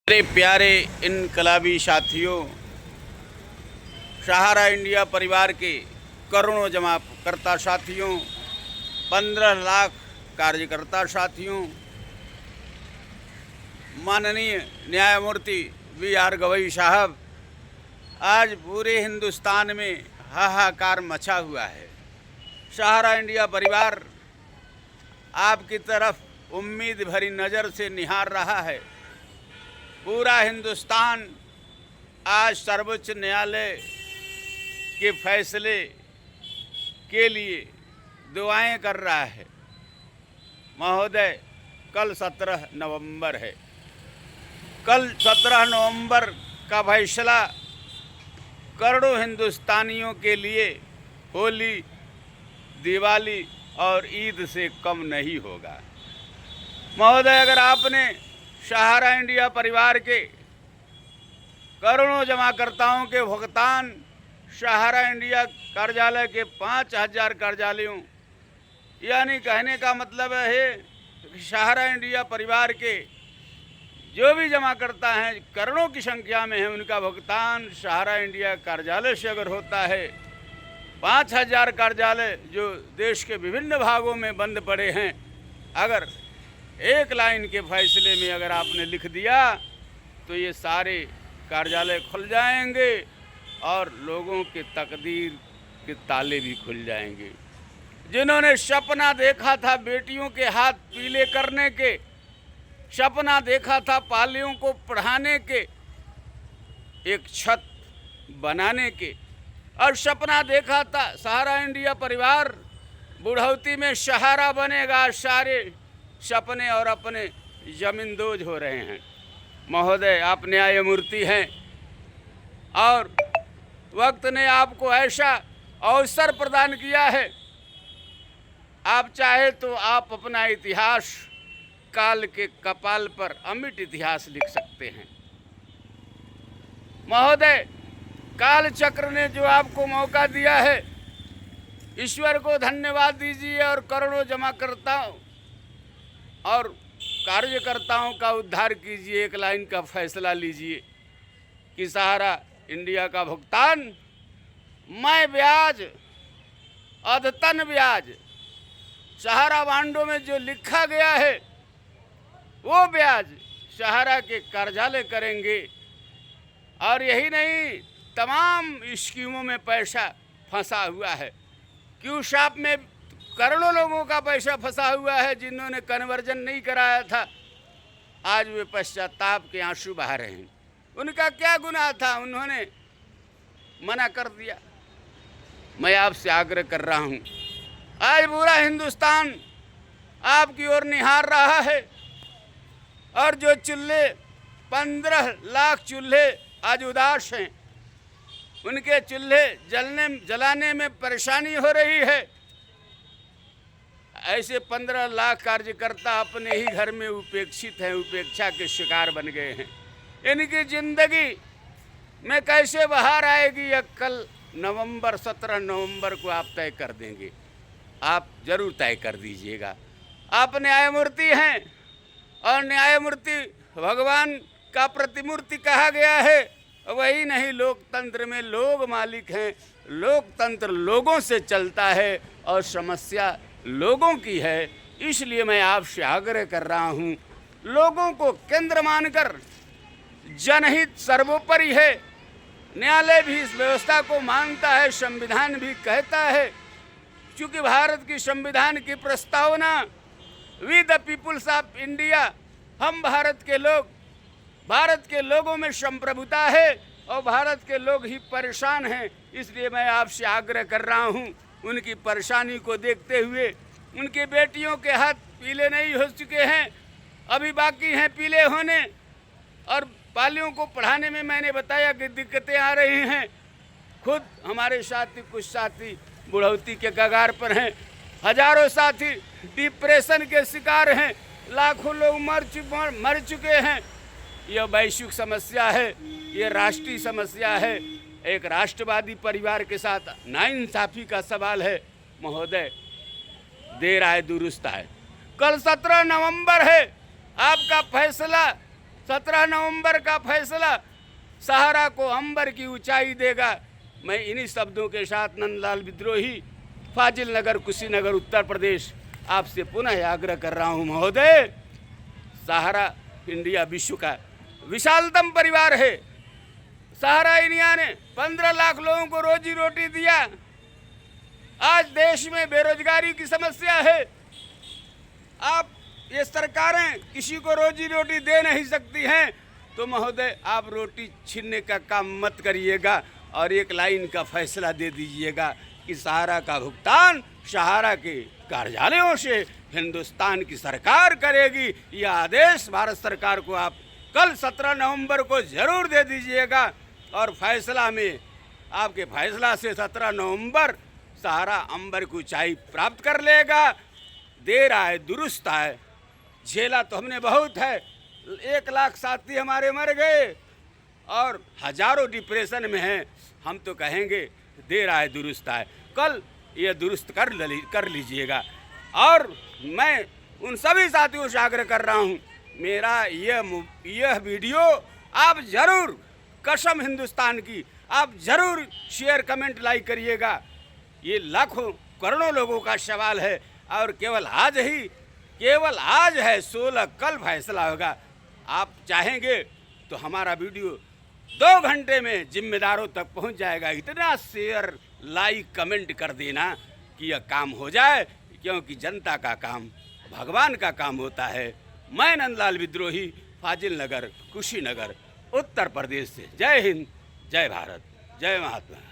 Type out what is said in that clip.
मेरे प्यारे इनकलाबी साथियों, सहारा इंडिया परिवार के करोड़ों जमाकर्ता साथियों, 15 लाख कार्यकर्ता साथियों, माननीय न्यायमूर्ति वी.आर. गवई साहब, आज पूरे हिंदुस्तान में हाहाकार मचा हुआ है। सहारा इंडिया परिवार आपकी तरफ उम्मीद भरी नज़र से निहार रहा है। पूरा हिंदुस्तान आज सर्वोच्च न्यायालय के फैसले के लिए दुआएं कर रहा है। महोदय, कल 17 नवंबर है। कल 17 नवंबर का फैसला करोड़ों हिंदुस्तानियों के लिए होली, दिवाली और ईद से कम नहीं होगा। महोदय, अगर आपने सहारा इंडिया परिवार के करोड़ों जमाकर्ताओं के भुगतान सहारा इंडिया कार्यालय के 5000 कार्यालयों, यानी कहने का मतलब है कि सहारा इंडिया परिवार के जो भी जमाकर्ता हैं, करोड़ों की संख्या में है, उनका भुगतान सहारा इंडिया कार्यालय से अगर होता है, 5000 कार्यालय जो देश के विभिन्न भागों में बंद पड़े हैं, अगर एक लाइन के फैसले में अगर आपने लिख दिया तो ये सारे कार्यालय खुल जाएंगे और लोगों के तकदीर के ताले भी खुल जाएंगे। जिन्होंने सपना देखा था बेटियों के हाथ पीले करने के, सपना देखा था पालियों को पढ़ाने के, एक छत बनाने के, और सपना देखा था सहारा इंडिया परिवार बुढ़ौती में सहारा बनेगा, सारे सपने और अपने जमींदोज हो रहे हैं। महोदय, आप न्यायमूर्ति हैं और वक्त ने आपको ऐसा अवसर प्रदान किया है, आप चाहे तो आप अपना इतिहास काल के कपाल पर अमिट इतिहास लिख सकते हैं। महोदय, काल चक्र ने जो आपको मौका दिया है, ईश्वर को धन्यवाद दीजिए और करोड़ों जमाकर्ताओं और कार्यकर्ताओं का उद्धार कीजिए। एक लाइन का फैसला लीजिए कि सहारा इंडिया का भुगतान मैं ब्याज, अद्यतन ब्याज, सहारा बांडों में जो लिखा गया है वो ब्याज सहारा के कार्यालय करेंगे। और यही नहीं, तमाम स्कीमों में पैसा फंसा हुआ है। क्यू शॉप में करोड़ों लोगों का पैसा फंसा हुआ है जिन्होंने कन्वर्जन नहीं कराया था। आज वे पश्चाताप के आंसू बहा रहे हैं। उनका क्या गुनाह था, उन्होंने मना कर दिया। मैं आपसे आग्रह कर रहा हूं, आज पूरा हिंदुस्तान आपकी ओर निहार रहा है और जो चूल्हे 15 लाख चूल्हे आज उदास हैं, उनके चूल्हे जलाने में परेशानी हो रही है। ऐसे 15 लाख कार्यकर्ता अपने ही घर में उपेक्षित हैं, उपेक्षा के शिकार बन गए हैं। इनकी जिंदगी में कैसे बाहर आएगी, यह कल 17 नवंबर को आप तय कर देंगे। आप जरूर तय कर दीजिएगा। आप न्यायमूर्ति हैं और न्यायमूर्ति भगवान का प्रतिमूर्ति कहा गया है। वही नहीं, लोकतंत्र में लोग मालिक हैं, लोकतंत्र लोगों से चलता है और समस्या लोगों की है। इसलिए मैं आपसे आग्रह कर रहा हूं, लोगों को केंद्र मानकर, जनहित सर्वोपरि है। न्यायालय भी इस व्यवस्था को मानता है, संविधान भी कहता है। क्योंकि भारत की संविधान की प्रस्तावना we the peoples of India, हम भारत के लोग, भारत के लोगों में संप्रभुता है और भारत के लोग ही परेशान हैं। इसलिए मैं आपसे आग्रह कर रहा हूं, उनकी परेशानी को देखते हुए, उनकी बेटियों के हाथ पीले नहीं हो चुके हैं, अभी बाकी हैं पीले होने, और पालियों को पढ़ाने में मैंने बताया कि दिक्कतें आ रही हैं। खुद हमारे साथी, कुछ साथी बुढ़ौती के कगार पर हैं, हजारों साथी डिप्रेशन के शिकार हैं, लाखों लोग मर चुके हैं। यह वैश्विक समस्या है, ये राष्ट्रीय समस्या है। एक राष्ट्रवादी परिवार के साथ नाइंसाफी का सवाल है। महोदय, देर आए दुरुस्त आए। कल 17 नवंबर है, आपका फैसला 17 नवंबर का फैसला सहारा को अंबर की ऊंचाई देगा। मैं इन्हीं शब्दों के साथ नंदलाल विद्रोही, फाजिल नगर, कुशीनगर, उत्तर प्रदेश, आपसे पुनः आग्रह कर रहा हूं महोदय, सहारा इंडिया विश्व का विशालतम परिवार है। सहारा इंडिया ने 15 लाख लोगों को रोजी रोटी दिया। आज देश में बेरोजगारी की समस्या है। आप ये सरकारें किसी को रोजी रोटी दे नहीं सकती हैं, तो महोदय आप रोटी छीनने का काम मत करिएगा और एक लाइन का फैसला दे दीजिएगा कि सहारा का भुगतान सहारा के कार्यालयों से हिंदुस्तान की सरकार करेगी। यह आदेश भारत सरकार को आप कल 17 नवंबर को जरूर दे दीजिएगा और फैसला में, आपके फैसला से 17 नवंबर सहारा अंबर की ऊंचाई प्राप्त कर लेगा। देर आए दुरुस्त आए, झेला तो हमने बहुत है। 1 लाख साथी हमारे मर गए और हजारों डिप्रेशन में हैं। हम तो कहेंगे देर आए दुरुस्त आए, कल ये दुरुस्त कर लीजिएगा। और मैं उन सभी साथियों से आग्रह कर रहा हूँ, मेरा यह वीडियो आप जरूर, कसम हिंदुस्तान की, आप जरूर शेयर, कमेंट, लाइक करिएगा। ये लाखों करोड़ों लोगों का सवाल है और केवल आज है 16, कल फैसला होगा। आप चाहेंगे तो हमारा वीडियो 2 घंटे में जिम्मेदारों तक पहुंच जाएगा। इतना शेयर, लाइक, कमेंट कर देना कि यह काम हो जाए, क्योंकि जनता का काम भगवान का काम होता है। मैं नंदलाल विद्रोही, फाजिल नगर, कुशीनगर, उत्तर प्रदेश से। जय हिंद, जय भारत, जय महात्मा।